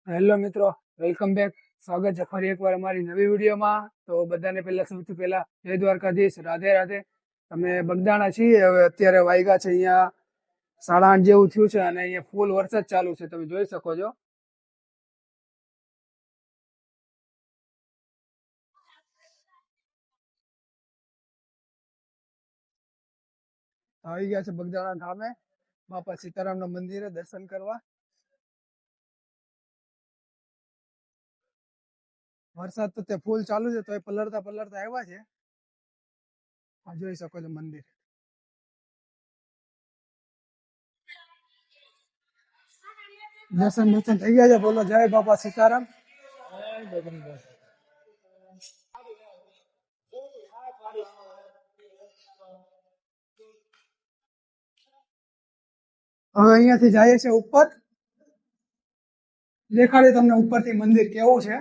Hello મિત્રો, welcome back. સ્વાગત છે ફરી એકવાર અમારી નવી વિડીયોમાં. તો બધાને પહેલા સૌથી પહેલા જય દ્વારકાધીશ, રાધે રાધે. તમે બગદાણા છીએ, હવે અત્યારે વાગ્યા છે અહીંયા 8:30 જેવું થયું છે અને અહીંયા ફૂલ વરસાદ ચાલુ છે, તમે જોઈ શકો છો. આવી ગયા છે બગદાણા ધામે બાપા સીતારામના મંદિરે દર્શન કરવા. વરસાદ તો તે ફૂલ ચાલુ છે, તો એ પલળતા પલળતા આવ્યા છે. આ જોઈ શકો છો મંદિર. દર્શન થઈ ગયા છે. બોલો જય બાપા સીતારામ. હવે અહીંયાથી જઈએ છે ઉપર. દેખાડે તમને ઉપરથી મંદિર કેવું છે.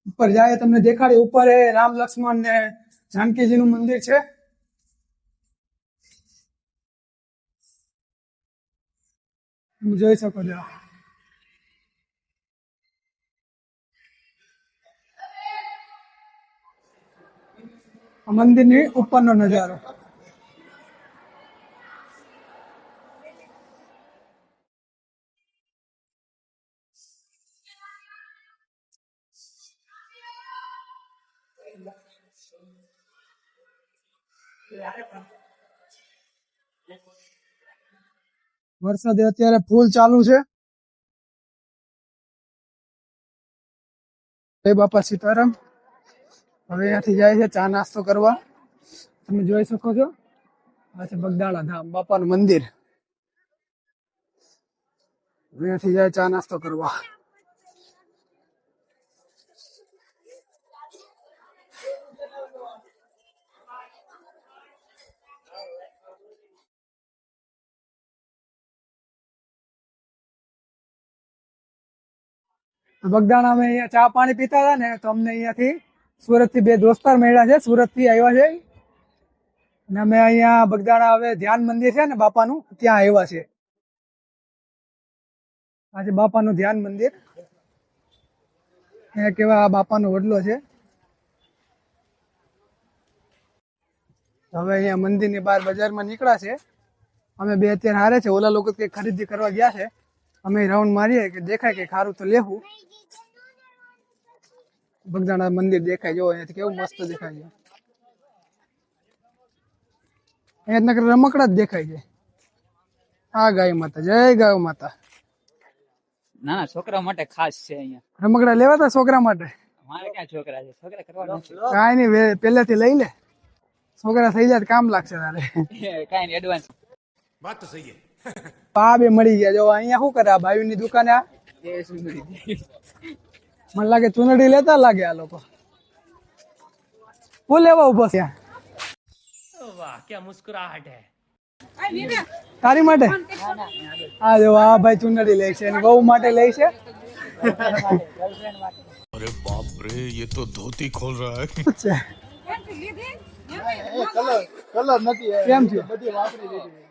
ઉપર જાય તમને દેખાડે. ઉપર એ રામ લક્ષ્મણ ને જાનકીજી નું મંદિર છે. તમે જોઈ શકો છો. મંદિરની ઉપરનો નજારો. વરસાદ અત્યારે ફૂલ ચાલુ છે. જય બાપા સીતારામ. હવે અહીંયાથી જાય છે ચા નાસ્તો કરવા. તમે જોઈ શકો છો આ છે બગદાણા ધામ બાપાનું મંદિર. અહીંયાથી જાય ચા નાસ્તો કરવા. બગદાણા અમે અહીંયા ચા પાણી પીતા હતા ને, તો અમને અહીંયાથી સુરત થી 2 દોસ્તાર મળ્યા છે. સુરત થી આવ્યા છે અને અમે અહીંયા બગદાણા હવે ધ્યાન મંદિર છે ને બાપાનું, ત્યાં આવ્યા છે. આજે બાપાનું ધ્યાન મંદિર. અહીંયા કેવા બાપાનો વડલો છે. હવે અહીંયા મંદિરની બહાર બજારમાં નીકળ્યા છે. અમે 2 અત્યારે હારે છે. ઓલા લોકો કઈ ખરીદી કરવા ગયા છે. અમે રાઉન્ડ મારીએ કે દેખાય કે ખારું તો લેવું. બગદાણા મંદિર દેખાય, જો અહીંયાથી કેવું મસ્ત દેખાય છે. અહીંયા નકર રમકડા જ દેખાય છે. આ ગાય માતા, જય ગાય માતા. ના ના, છોકરા માટે ખાસ છે અહીંયા. રમકડા લેવા તા છોકરા માટે? મારે ક્યાં છોકરા છે? છોકરા કરવા નથી. કાંઈ નહીં, પહેલેથી લઈ લે. છોકરા થઈ જાય કામ લાગશે તારે. કાંઈ નહીં, એડવાન્સ. વાત તો સહી હે. પા બે મળી ગયા. જો અહીંયા શું કરે આ ભાઈની દુકાને? આ મને લાગે ચુનડી લેતા લાગે આ લોકો. હું લેવા ઉભો છે? વાહ ક્યાં મુસ્કુરાહટ હે. તારી માટે? હા જો આ ભાઈ ચુનડી લે છે, એની વહુ માટે લે છે. અરે બાપ રે, ये तो धोती खोल रहा है. કલર નથી કેમ છે? બધી વાપરી લીધી.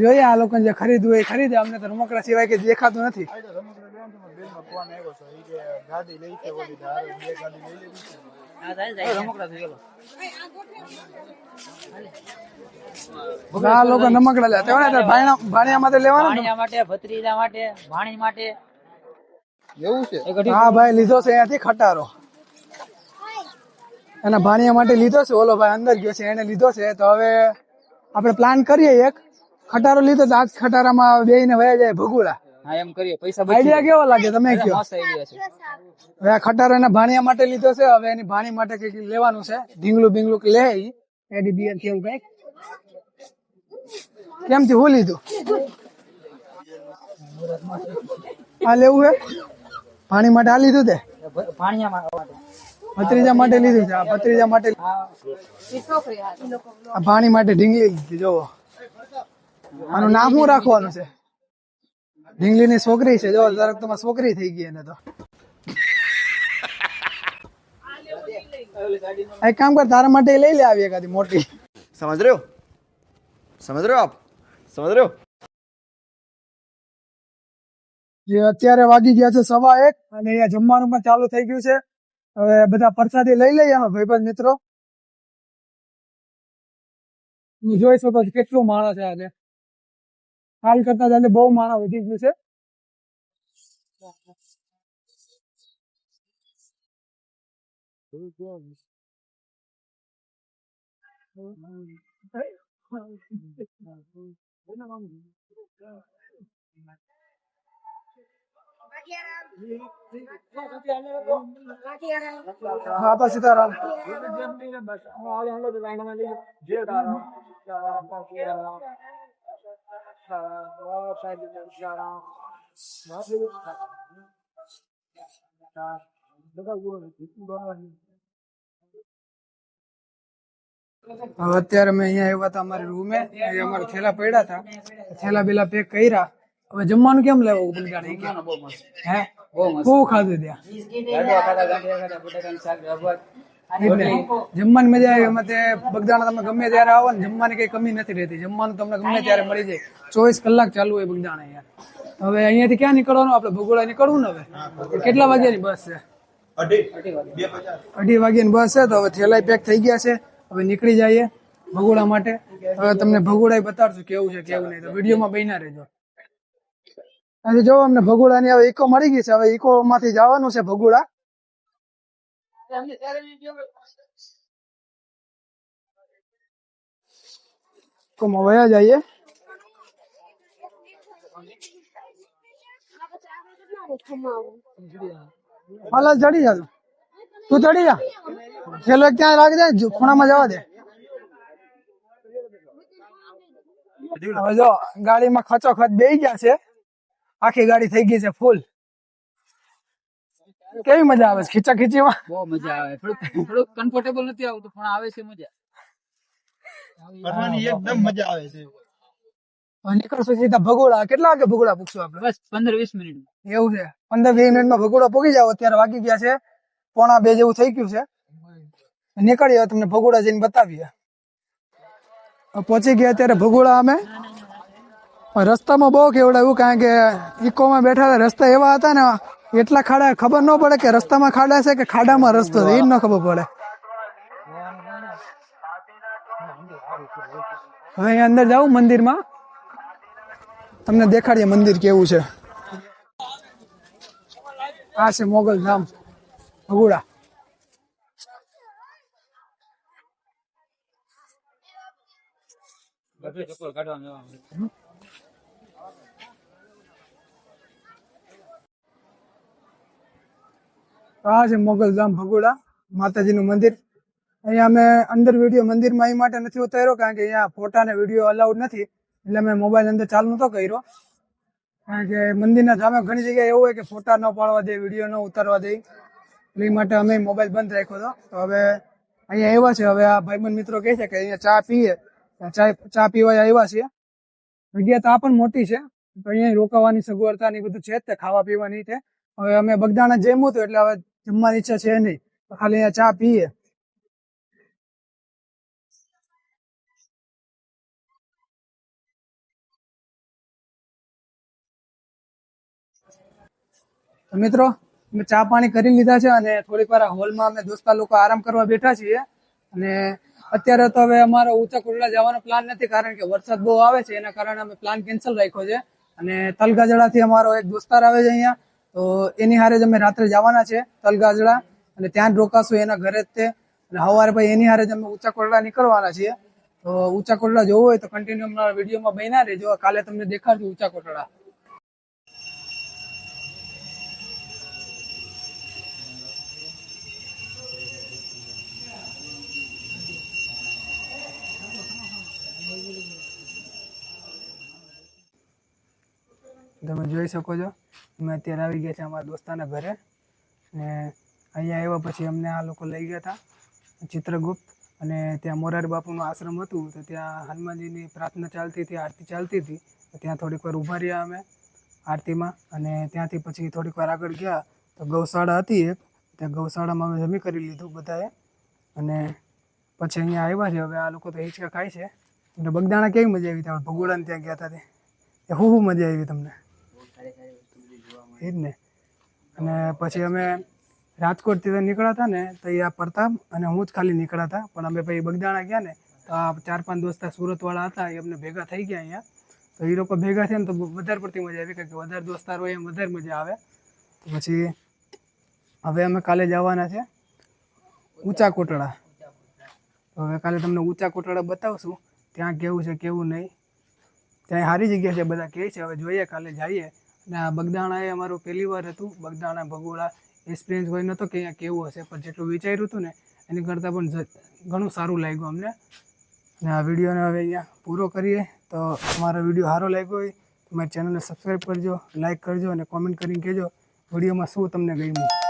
જોઈએ આ લોકો જે ખરીદવું એ ખરીદે. અમને તો રમકડા સિવાય કે દેખાતું નથી. આ લોકો રમકડા લે ભાણિયા માટે લેવાના. ભાણિયા માટે, ભત્રીજા માટે, ભાણી માટે એવું છે? હા ભાઈ લીધો છે અહીંયાથી ખટારો. એના ભાણિયા માટે લીધો છે. ઓલો ભાઈ અંદર ગયો છે, એને લીધો છે. તો હવે આપણે પ્લાન કરીએ. એક ખટારો લીધો તો આજ ખટારામાં બેયને વયા જાય ભગુડા. હા એમ કરીએ. પૈસા આઈડિયા કેવો લાગે તમે કહો? મસ્ત આઈડિયા છે. હવે આ ખટારો એના ભાણિયા માટે લીધો છે. હવે એની ભાણી માટે કઈક લેવાનું છે. ઢીંગલું બિંગલું લે એડી બિયર કેવું કઈક. કેમથી હું લીધું? આ લેવું હે ભાણી માટે? આ લીધું તે ભાણિયા માટે, ભત્રીજા માટે લીધું છે. આ ભત્રીજા માટે, આ ભાણી માટે ઢીંગલી લીધી. જોવો આનું નામ શું રાખવાનું છે? ઢીંગલી ની છોકરી છે. જો જરાક તમારી છોકરી થઈ ગઈ એને તો. એક કામ કર, તારા માટે લઈ લે આવી એકાદી મોટી. समझ रहे हो? समझ रहे हो आप? समझ रहे हो? જે અત્યારે વાગી ગયા છે 1:15 અને અહીંયા જમવાનું પણ ચાલુ થઈ ગયું છે. હવે બધા પ્રસાદી લઈ લઈએ અમે ભાઈબંધ મિત્રો. તમે જોઈ શકો છો કેટલું માણસ છે આજે. કાલ કરતા આજે બહુ માણસ વધી ગયું છે. હા તો સીતારામ. હવે અત્યારે અમે અહીંયા આવ્યા હતા અમારી રૂમે. અહીંયા અમારા થેલા પડ્યા હતા, થેલા બેલા પેક કર્યા. હવે જમવાનું કેમ લેવું બગદાણા? હે બહુ ખાધું ત્યાં. જમવાની મજા આવી. એમાં તે બગદાણા તમે ગમે ત્યારે આવો ને જમવાની કઈ કમી નથી રહેતી. જમવાનું તમને ગમે ત્યારે મળી જાય. 24 કલાક ચાલુ હોય બગદાણા અહીંયા. હવે અહીંયાથી ક્યાં નીકળવાનું? આપણે ભગોડા નીકળવું ને. હવે કેટલા વાગ્યાની બસ છે? 2:30 વાગ્યાની બસ છે. તો હવે થેલા પેક થઈ ગયા છે. હવે નીકળી જઈએ ભગોડા માટે. હવે તમને ભગોડા બતાડશું કેવું છે કેવું નહીં. તો વિડીયોમાં બન્યા રહેજો. અને જો અમને ભગોડાની હવે ઇકો મળી ગઈ છે. હવે ઇકો માંથી જવાનું છે ભગોડા. ઇકોમાં વયા જઈએ. હાલ ચડી જા. તું ચડી જા. છેલ્લો ક્યાં લાગી જાય ખૂણામાં જવા દે. હવે જો ગાડીમાં ખચોખચ બેસી ગયા છે. આખી ગાડી થઈ ગઈ છે ફૂલ. કેવી મજા આવે છે ખીચા ખીચીમાં? બહુ મજા આવે. થોડુંક કમ્ફર્ટેબલ નથી આવતું પણ આવે છે મજા. ફરવાની એકદમ મજા આવે છે. નીકળશું સીધા ભગોડા. કેટલા વાગે ભગોડા પૂછશું આપણે? બસ 15-20 મિનિટ. એવું છે. 15-20 મિનિટમાં ભગોડા પૂગી જાવ. અત્યારે વાગી ગયા છે 1:45 જેવું થઈ ગયું છે. નીકળીએ તમને ભગોડા જઈને બતાવીએ. પહોંચી ગયા અત્યારે ભગોડા અમે. રસ્તામાં બહુ કેવડાવ્યું કારણ કે ઇકોમાં બેઠા હતા. રસ્તા એવા હતા ને એટલા ખાડા, ખબર ન પડે કે રસ્તામાં ખાડા છે કે ખાડામાં રસ્તો છે. એ ન ખબર પડે. હવે અહીંયા અંદર જાઉં મંદિરમાં. તમને દેખાડીએ મંદિર કેવું છે. આ છે મોગલ ધામ ભગોડા. આ છે મોગલધામ ભગોડા માતાજીનું મંદિર. અહીંયા અમે અંદર વિડીયો મંદિરમાં એ માટે નથી ઉતાર્યો કારણ કે અહીંયા ફોટા ને વિડીયો અલાઉડ નથી. એટલે મેં મોબાઈલ અંદર ચાલુ નતો કર્યો. કારણ કે મંદિરના સામે ઘણી જગ્યાએ એવું હોય કે ફોટા ન પાડવા દે, વિડીયો ન ઉતારવા દે. એટલે એ માટે અમે મોબાઈલ બંધ રાખ્યો હતો. તો હવે અહીંયા આવ્યા છે. હવે આ ભાઈબંધ મિત્રો કહે છે કે અહીંયા ચા પીએ. ચા પીવા આવ્યા છીએ. જગ્યા તો આ પણ મોટી છે. તો અહીંયા રોકાવાની સગવડતા ને બધું છે જ તે, ખાવા પીવાની છે. હવે અમે બગદાણા જમ્યું હતું એટલે હવે જમવાની ઈચ્છા છે નહીં. ખાલી અહીંયા ચા પીએ. મિત્રો અમે ચા પાણી કરી લીધા છે અને થોડીક વાર હોલમાં અમે દોસ્તા લોકો આરામ કરવા બેઠા છીએ. અને અત્યારે તો હવે અમારો ઊંચા કોટડા જવાનો પ્લાન નથી કારણ કે વરસાદ બહુ આવે છે. એના કારણે અમે પ્લાન કેન્સલ રાખ્યો છે. અને તલગાજડાથી અમારો એક દોસ્તાર આવે છે અહીંયા. તો એની હારે જ અમે રાત્રે જવાના છે તલગાજડા અને ત્યાં જ રોકાશું એના ઘરે જ તે. અને સવારે ભાઈ એની હારે જ અમે ઊંચા કોટડા નીકળવાના છીએ. તો ઊંચા કોટડા જોવું હોય તો કન્ટિન્યુ અમારા વિડીયોમાં બન્યા રહેજો. કાલે તમને દેખાડશું ઊંચા કોટડા. તમે જોઈ શકો છો અમે અત્યારે આવી ગયા છે અમારા દોસ્તાના ઘરે. ને અહીંયા આવ્યા પછી અમને આ લોકો લઈ ગયા હતા ચિત્રગુપ્ત. અને ત્યાં મોરારી બાપુનું આશ્રમ હતું તો ત્યાં હનુમાનજીની પ્રાર્થના ચાલતી હતી, આરતી ચાલતી હતી. તો ત્યાં થોડીક વાર ઊભા રહ્યા અમે આરતીમાં. અને ત્યાંથી પછી થોડીક વાર આગળ ગયા તો ગૌશાળા હતી એક. ત્યાં ગૌશાળામાં અમે જમી કરી લીધું બધાએ. અને પછી અહીંયા આવ્યા છે. હવે આ લોકો તો હિંચકા ખાય છે. એટલે બગદાણા કેવી મજા આવી ત્યાં ભગોડાને ત્યાં ગયા હતા તે શું મજા આવી તમને? એ જ ને. અને પછી અમે રાજકોટથી તો નીકળ્યા હતા ને તો આ પ્રતાપ અને હું જ ખાલી નીકળ્યા હતા, પણ અમે પછી બગદાણા ગયા ને તો આ 4-5 દોસ્તાર સુરતવાળા હતા એ અમને ભેગા થઈ ગયા અહીંયા. તો એ લોકો ભેગા થયા ને તો વધારે પડતી મજા આવી, કારણ કે વધારે દોસ્તાર હોય એમ વધારે મજા આવે. તો પછી હવે અમે કાલે જવાના છે ઊંચા કોટડા. તો હવે કાલે તમને ઊંચા કોટડા બતાવશું ત્યાં કેવું છે કેવું નહીં. ત્યાં સારી જગ્યા છે બધા કહે છે, હવે જોઈએ કાલે જઈએ. અને આ બગદાણા એ અમારું પહેલી વાર હતું, બગદાણા ભગોડા એક્સપિરિયન્સ કોઈ નહોતો કે અહીંયા કેવું હશે, પણ જેટલું વિચાર્યું હતું ને એની કરતાં પણ ઘણું સારું લાગ્યું અમને. અને આ વિડીયોને હવે અહીંયા પૂરો કરીએ. તો અમારો વિડીયો સારો લાગ્યો હોય તો મારી ચેનલને સબસ્ક્રાઈબ કરજો, લાઇક કરજો અને કોમેન્ટ કરીને કહેજો વિડીયોમાં શું તમને ગમ્યું.